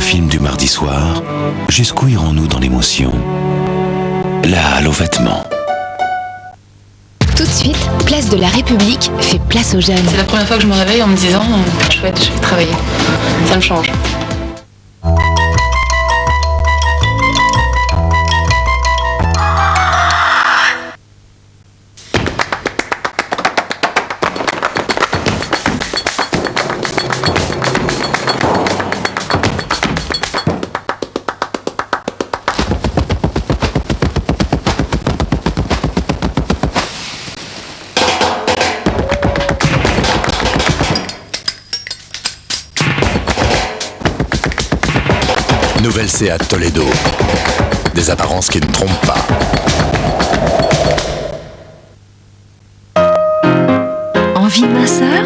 film du mardi soir, jusqu'où irons-nous dans l'émotion? La halle aux vêtements. Tout de suite, place de la République fait place aux jeunes. C'est la première fois que je me réveille en me disant chouette, je vais travailler. Ça me change. Nouvelle Seat Toledo. Des apparences qui ne trompent pas. Envie de minceur?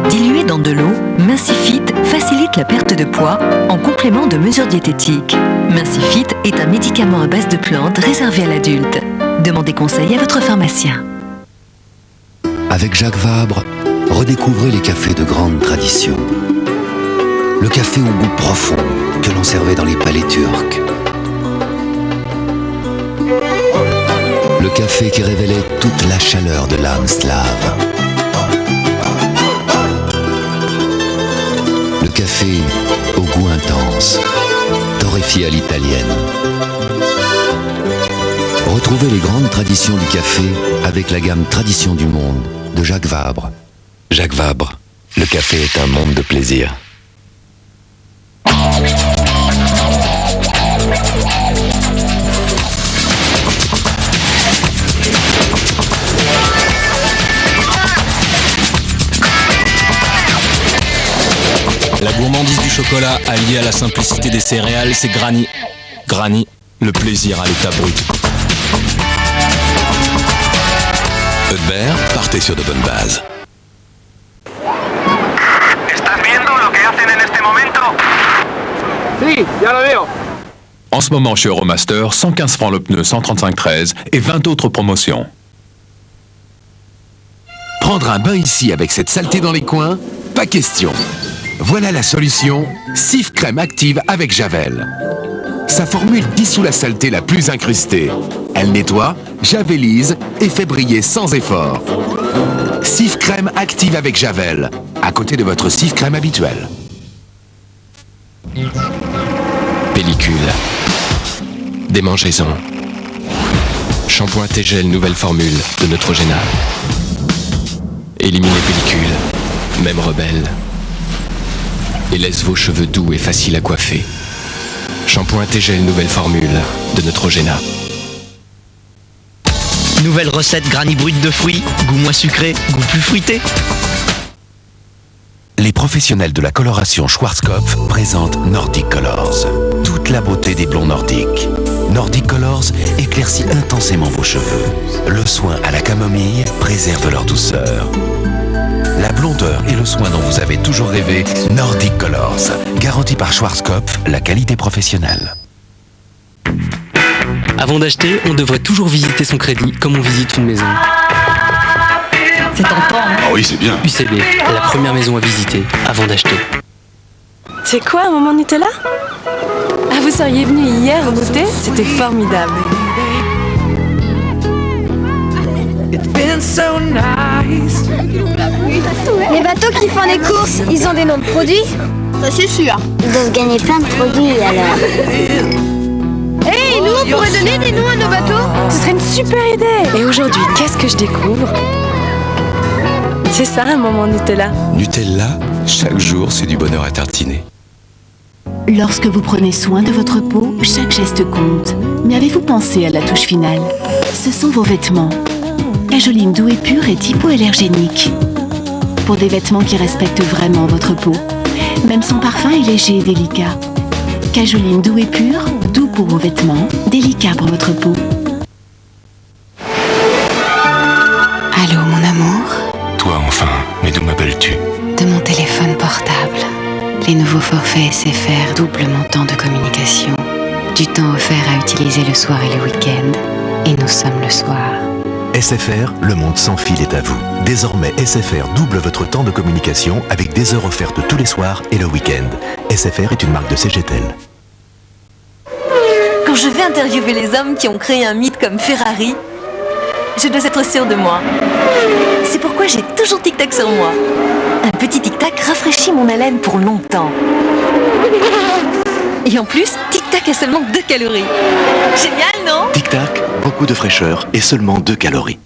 Dilué dans de l'eau, Mincifit facilite la perte de poids en complément de mesures diététiques. Mincifit est un médicament à base de plantes réservé à l'adulte. Demandez conseil à votre pharmacien. Avec Jacques Vabre, redécouvrez les cafés de grande tradition. Le café au goût profond que l'on servait dans les palais turcs. Le café qui révélait toute la chaleur de l'âme slave. Le café au goût intense, torréfié à l'italienne. Retrouvez les grandes traditions du café avec la gamme Tradition du Monde de Jacques Vabre. Jacques Vabre, le café est un monde de plaisir. La gourmandise du chocolat alliée à la simplicité des céréales, c'est Granny. Granny, le plaisir à l'état brut. Eudbert, partez sur de bonnes bases. ¿Estás viendo lo que hacen en este momento? Sí, ya lo veo. En ce moment chez Euromaster, 115 francs le pneu, 135,13 et 20 autres promotions. Prendre un bain ici avec cette saleté dans les coins? Pas question. Voilà la solution, Cif Crème Active avec Javel. Sa formule dissout la saleté la plus incrustée. Elle nettoie, javélise et fait briller sans effort. Cif Crème Active avec Javel, à côté de votre Cif Crème habituelle. Pellicule. Démangeaison. Shampoing T-Gel nouvelle formule de Neutrogena. Éliminez pellicule, même rebelle. Et laisse vos cheveux doux et faciles à coiffer. Shampoing T-Gel nouvelle formule de Neutrogena. Nouvelle recette Granny brute de fruits, goût moins sucré, goût plus fruité. Les professionnels de la coloration Schwarzkopf présentent Nordic Colors. Toute la beauté des blonds nordiques. Nordic Colors éclaircit intensément vos cheveux. Le soin à la camomille préserve leur douceur. La blondeur et le soin dont vous avez toujours rêvé, Nordic Colors. Garanti par Schwarzkopf, la qualité professionnelle. Avant d'acheter, on devrait toujours visiter son crédit comme on visite une maison. C'est tentant, hein? Ah oui, c'est bien. UCB, la première maison à visiter avant d'acheter. C'est quoi un moment Nutella? Ah, vous seriez venu hier goûter? C'était formidable. Les bateaux qui font les courses, ils ont des noms de produits? Ça c'est sûr. Ils doivent gagner plein de produits alors. Hey, nous on pourrait donner des noms à nos bateaux? Ce serait une super idée. Et aujourd'hui, qu'est-ce que je découvre? C'est ça un moment Nutella. Nutella, chaque jour c'est du bonheur à tartiner. Lorsque vous prenez soin de votre peau, chaque geste compte. Mais avez-vous pensé à la touche finale? Ce sont vos vêtements. Cajoline Doux et Pur est hypoallergénique. Pour des vêtements qui respectent vraiment votre peau. Même son parfum est léger et délicat. Cajoline Doux et Pur, doux pour vos vêtements, délicat pour votre peau. Allô, mon amour? Toi enfin, mais d'où m'appelles-tu? De mon téléphone portable. Les nouveaux forfaits SFR double montant de communication. Du temps offert à utiliser le soir et le week-end. Et nous sommes le soir. SFR, le monde sans fil est à vous. Désormais, SFR double votre temps de communication avec des heures offertes tous les soirs et le week-end. SFR est une marque de CGTEL. Quand je vais interviewer les hommes qui ont créé un mythe comme Ferrari, je dois être sûre de moi. C'est pourquoi j'ai toujours Tic Tac sur moi. Un petit Tic Tac rafraîchit mon haleine pour longtemps. Et en plus, Tic Tac a seulement 2 calories. Génial, non? Tic Tac, beaucoup de fraîcheur et seulement 2 calories.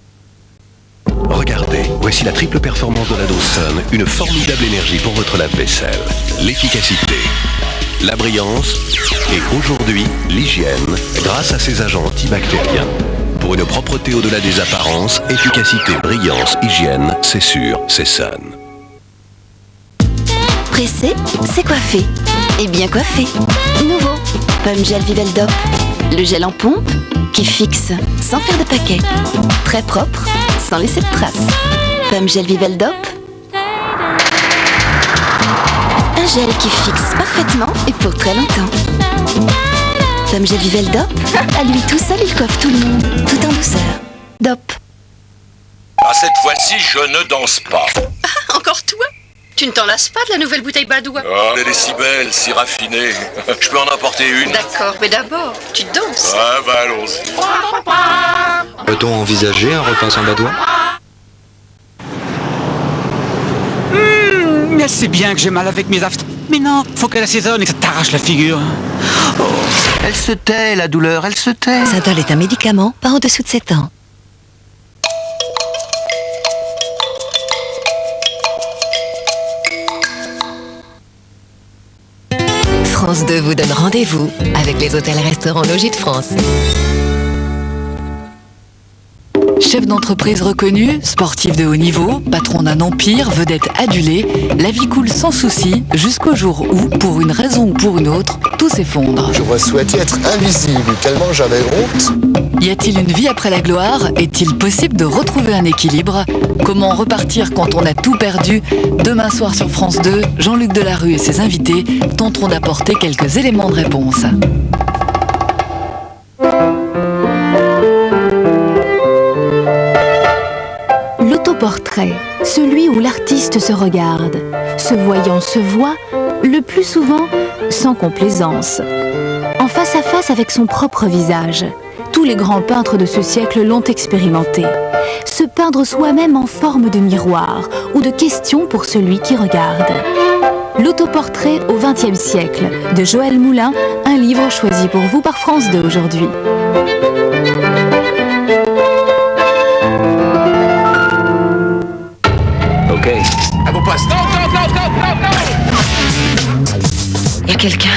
Regardez, voici la triple performance de la Dawson, une formidable énergie pour votre lave-vaisselle. L'efficacité, la brillance et aujourd'hui, l'hygiène grâce à ses agents antibactériens. Pour une propreté au-delà des apparences, efficacité, brillance, hygiène, c'est sûr, c'est Sun. Pressé, c'est coiffé. Et bien coiffé. Nouveau, Pomme Gel Vivelle Dop. Le gel en pompe qui fixe sans faire de paquet. Très propre, sans laisser de traces. Pomme Gel Vivelle Dop. Un gel qui fixe parfaitement et pour très longtemps. Pomme Gel Vivelle Dop. À lui tout seul, il coiffe tout le monde, tout en douceur. Dop. Ah, cette fois-ci, je ne danse pas. Encore toi? Tu ne t'en lasses pas de la nouvelle bouteille Badois? Oh, elle est si belle, si raffinée. Je peux en apporter une? D'accord, mais d'abord, tu danses. Ah, bah allons-y. Peut-on envisager un repas sans Badois? Mais elle sait bien que j'ai mal avec mes aftes. Mais non, faut qu'elle assaisonne et que ça t'arrache la figure. Oh. Elle se tait, la douleur, elle se tait. Synthol est un médicament, pas en dessous de 7 ans. France 2 vous donne rendez-vous avec les hôtels-restaurants Logis de France. Chef d'entreprise reconnu, sportif de haut niveau, patron d'un empire, vedette adulée, la vie coule sans souci jusqu'au jour où, pour une raison ou pour une autre, tout s'effondre. J'aurais souhaité être invisible, tellement j'avais honte. Y a-t-il une vie après la gloire? Est-il possible de retrouver un équilibre? Comment repartir quand on a tout perdu? Demain soir sur France 2, Jean-Luc Delarue et ses invités tenteront d'apporter quelques éléments de réponse. L'autoportrait, celui où l'artiste se regarde, ce voyant se voit, le plus souvent sans complaisance, en face à face avec son propre visage. Tous les grands peintres de ce siècle l'ont expérimenté. Se peindre soi-même en forme de miroir ou de question pour celui qui regarde. L'autoportrait au XXe siècle, de Joël Moulin, un livre choisi pour vous par France 2 aujourd'hui. Ok. À vos postes. Il y a quelqu'un.